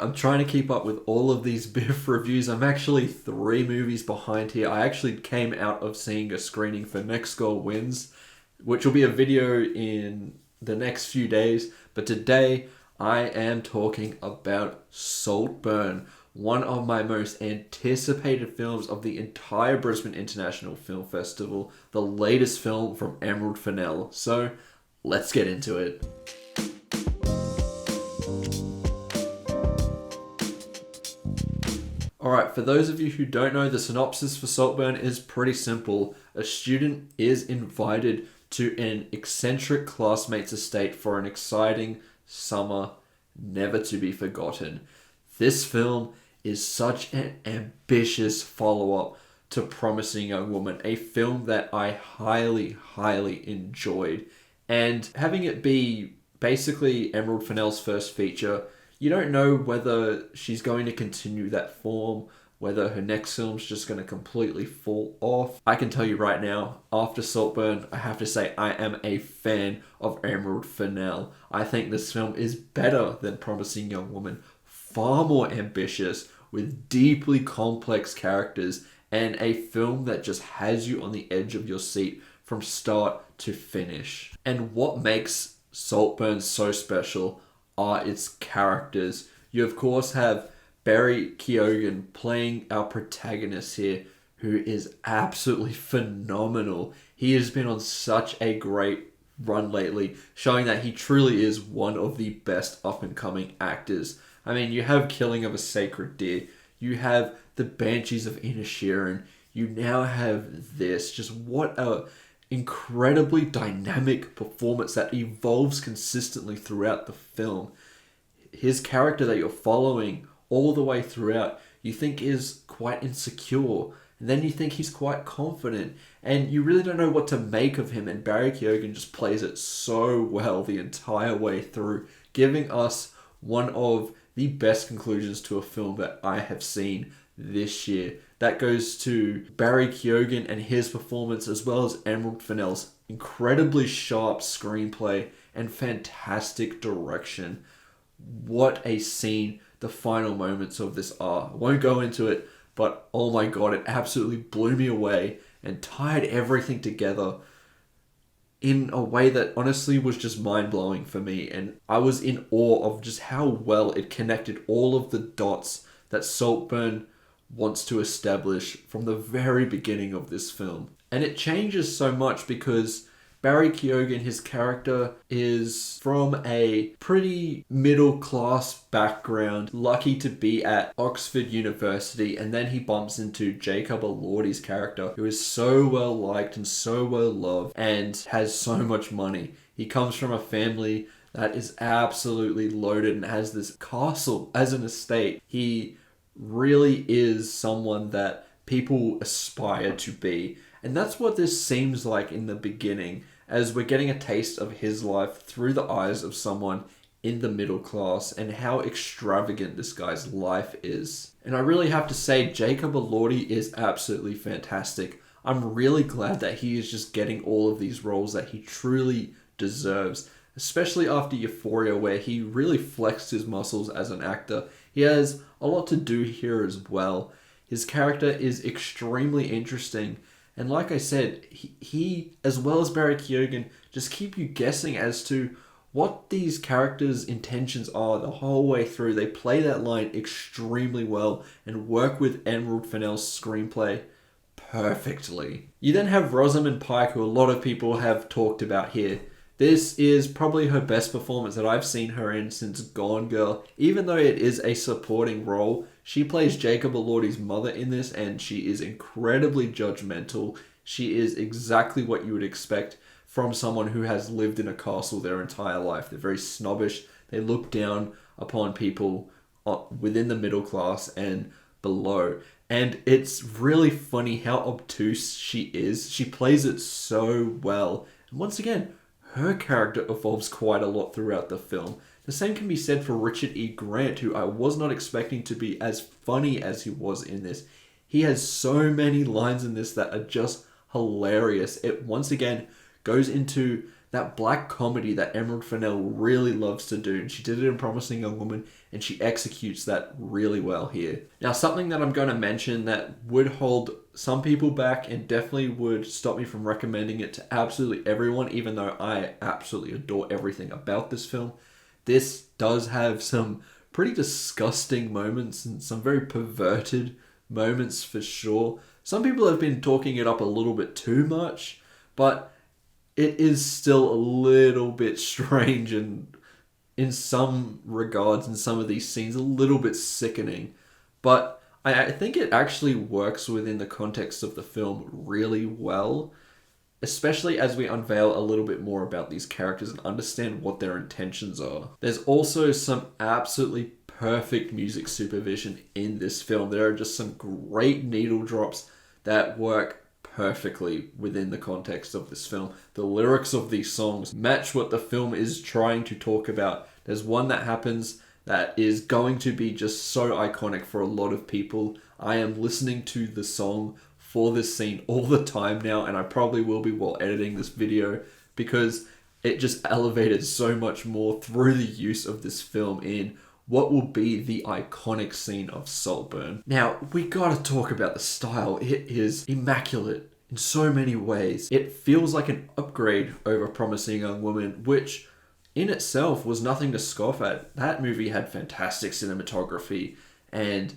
I'm trying to keep up with all of these BIFF reviews. I'm actually 3 movies behind here. I actually came out of seeing a screening for Next Goal Wins, which will be a video in the next few days. But today, I am talking about Saltburn, one of my most anticipated films of the entire Brisbane International Film Festival, the latest film from Emerald Fennell. So, let's get into it. Alright, for those of you who don't know, the synopsis for Saltburn is pretty simple. A student is invited to an eccentric classmate's estate for an exciting summer never to be forgotten. This film is such an ambitious follow-up to Promising Young Woman, a film that I highly enjoyed. And having it be basically Emerald Fennell's first feature, you don't know whether she's going to continue that form, whether her next film's just going to completely fall off. I can tell you right now, after Saltburn, I have to say I am a fan of Emerald Fennell. I think this film is better than Promising Young Woman, far more ambitious, with deeply complex characters, and a film that just has you on the edge of your seat from start to finish. And what makes Saltburn so special are its characters. You of course have Barry Keoghan playing our protagonist here, who is absolutely phenomenal. He has been on such a great run lately, showing that he truly is one of the best up-and-coming actors. I mean, you have Killing of a Sacred Deer, you have The Banshees of Inisherin, you now have this. Just what a incredibly dynamic performance that evolves consistently throughout the film. His character that you're following all the way throughout, you think is quite insecure, and then you think he's quite confident, and you really don't know what to make of him, and Barry Keoghan just plays it so well the entire way through, giving us one of the best conclusions to a film that I have seen this year. That goes to Barry Keoghan and his performance, as well as Emerald Fennell's incredibly sharp screenplay and fantastic direction. What a scene the final moments of this are. I won't go into it, but oh my god, it absolutely blew me away and tied everything together in a way that honestly was just mind-blowing for me. And I was in awe of just how well it connected all of the dots that Saltburn wants to establish from the very beginning of this film. And it changes so much because Barry Keoghan, his character, is from a pretty middle-class background, lucky to be at Oxford University, and then he bumps into Jacob Elordi's character, who is so well-liked and so well-loved and has so much money. He comes from a family that is absolutely loaded and has this castle as an estate. He really is someone that people aspire to be. And that's what this seems like in the beginning, as we're getting a taste of his life through the eyes of someone in the middle class and how extravagant this guy's life is. And I really have to say, Jacob Elordi is absolutely fantastic. I'm really glad that he is just getting all of these roles that he truly deserves, especially after Euphoria, where he really flexed his muscles as an actor. He has a lot to do here as well. His character is extremely interesting. And like I said, he as well as Barry Keoghan, just keep you guessing as to what these characters' intentions are the whole way through. They play that line extremely well and work with Emerald Fennell's screenplay perfectly. You then have Rosamund Pike, who a lot of people have talked about here. This is probably her best performance that I've seen her in since Gone Girl. Even though it is a supporting role, she plays Jacob Elordi's mother in this, and she is incredibly judgmental. She is exactly what you would expect from someone who has lived in a castle their entire life. They're very snobbish. They look down upon people within the middle class and below. And it's really funny how obtuse she is. She plays it so well. And once again, her character evolves quite a lot throughout the film. The same can be said for Richard E. Grant, who I was not expecting to be as funny as he was in this. He has so many lines in this that are just hilarious. It once again goes into that black comedy that Emerald Fennell really loves to do. And she did it in Promising Young Woman, and she executes that really well here. Now, something that I'm going to mention that would hold some people back and definitely would stop me from recommending it to absolutely everyone, even though I absolutely adore everything about this film. This does have some pretty disgusting moments and some very perverted moments for sure. Some people have been talking it up a little bit too much, but it is still a little bit strange and in some regards, in some of these scenes, a little bit sickening. But I think it actually works within the context of the film really well, especially as we unveil a little bit more about these characters and understand what their intentions are. There's also some absolutely perfect music supervision in this film. There are just some great needle drops that work perfectly within the context of this film. The lyrics of these songs match what the film is trying to talk about. There's one that happens that is going to be just so iconic for a lot of people. I am listening to the song for this scene all the time now, and I probably will be while editing this video, because it just elevated so much more through the use of this film in what will be the iconic scene of Saltburn. Now, we gotta talk about the style. It is immaculate in so many ways. It feels like an upgrade over Promising Young Woman, which in itself was nothing to scoff at. That movie had fantastic cinematography and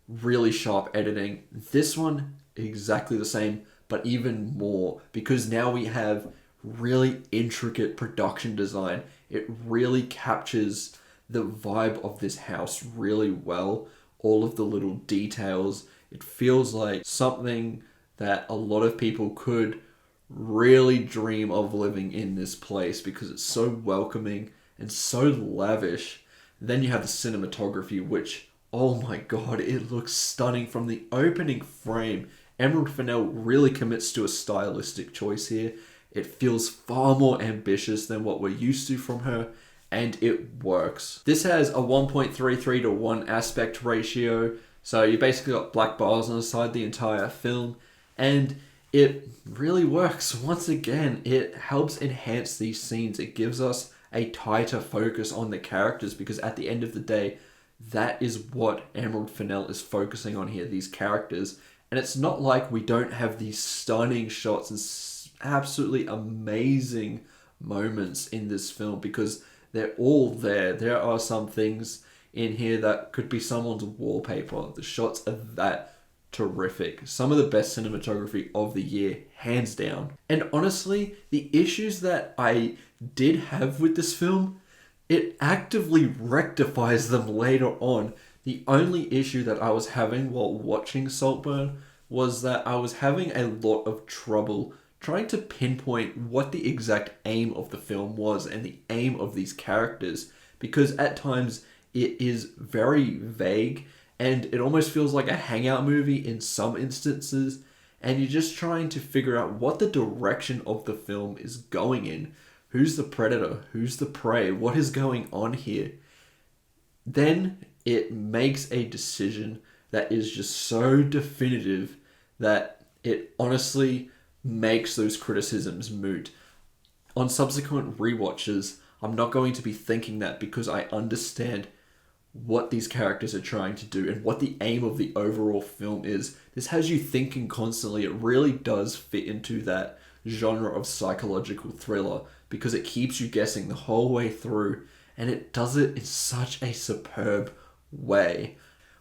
really sharp editing. This one, exactly the same, but even more, because now we have really intricate production design. It really captures the vibe of this house really well. All of the little details. It feels like something that a lot of people could really dream of living in this place, because it's so welcoming and so lavish. Then you have the cinematography, which, oh my god, it looks stunning from the opening frame. Emerald Fennell really commits to a stylistic choice here. It feels far more ambitious than what we're used to from her, and it works. This has a 1.33 to 1 aspect ratio, so you basically got black bars on the side the entire film, and it really works. Once again, it helps enhance these scenes. It gives us a tighter focus on the characters, because at the end of the day, that is what Emerald Fennell is focusing on here, these characters. And it's not like we don't have these stunning shots and absolutely amazing moments in this film, because they're all there. There are some things in here that could be someone's wallpaper. The shots are that terrific. Some of the best cinematography of the year, hands down. And honestly, the issues that I did have with this film, it actively rectifies them later on. The only issue that I was having while watching Saltburn was that I was having a lot of trouble trying to pinpoint what the exact aim of the film was and the aim of these characters, because at times it is very vague and it almost feels like a hangout movie in some instances, and you're just trying to figure out what the direction of the film is going in. Who's the predator? Who's the prey? What is going on here? Then it makes a decision that is just so definitive that it honestly makes those criticisms moot. On subsequent rewatches, I'm not going to be thinking that, because I understand what these characters are trying to do and what the aim of the overall film is. This has you thinking constantly. It really does fit into that genre of psychological thriller, because it keeps you guessing the whole way through, and it does it in such a superb way.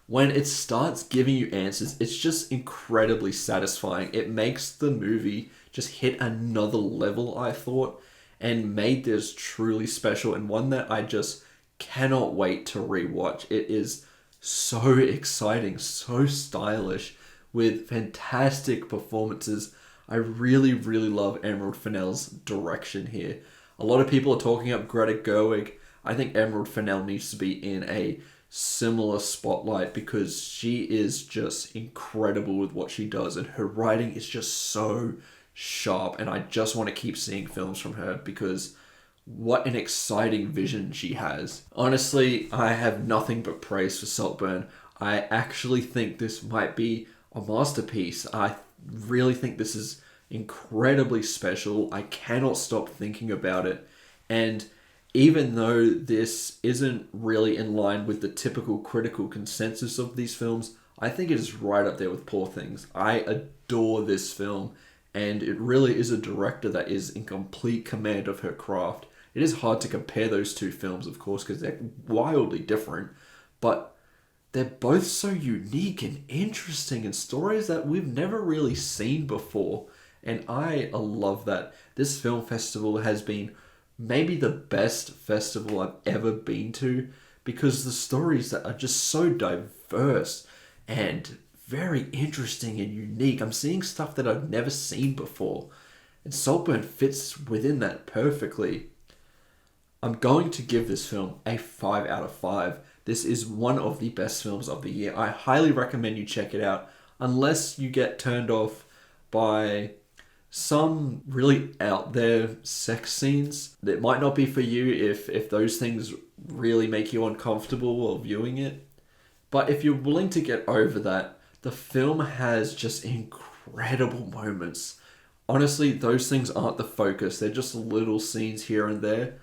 When it starts giving you answers, it's just incredibly satisfying. It makes the movie just hit another level, I thought, and made this truly special, and one that I just cannot wait to rewatch. It is so exciting, so stylish, with fantastic performances. I really, really love Emerald Fennell's direction here. A lot of people are talking up Greta Gerwig. I think Emerald Fennell needs to be in a similar spotlight, because she is just incredible with what she does, and her writing is just so sharp, and I just want to keep seeing films from her, because what an exciting vision she has. Honestly, I have nothing but praise for Saltburn. I actually think this might be a masterpiece. I really think this is incredibly special. I cannot stop thinking about it. And even though this isn't really in line with the typical critical consensus of these films, I think it is right up there with Poor Things. I adore this film, and it really is a director that is in complete command of her craft. It is hard to compare those two films, of course, because they're wildly different, but they're both so unique and interesting and stories that we've never really seen before. And I love that. This film festival has been maybe the best festival I've ever been to, because the stories that are just so diverse and very interesting and unique. I'm seeing stuff that I've never seen before, and Saltburn fits within that perfectly. I'm going to give this film a 5 out of 5. This is one of the best films of the year. I highly recommend you check it out, unless you get turned off by some really out there sex scenes. That might not be for you if those things really make you uncomfortable while viewing it. But if you're willing to get over that, the film has just incredible moments. Honestly, those things aren't the focus. They're just little scenes here and there.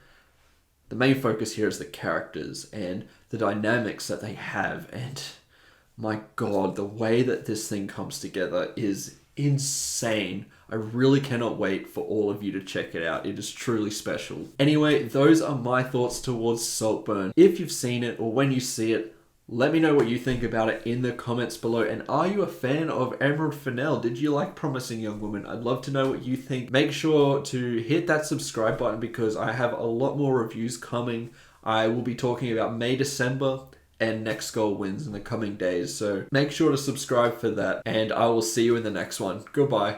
The main focus here is the characters and the dynamics that they have. And my God, the way that this thing comes together is insane. I really cannot wait for all of you to check it out. It is truly special. Anyway, those are my thoughts towards Saltburn. If you've seen it or when you see it, let me know what you think about it in the comments below. And are you a fan of Emerald Fennell? Did you like Promising Young Woman? I'd love to know what you think. Make sure to hit that subscribe button, because I have a lot more reviews coming. I will be talking about May, December, and Next Goal Wins in the coming days. So make sure to subscribe for that, and I will see you in the next one. Goodbye.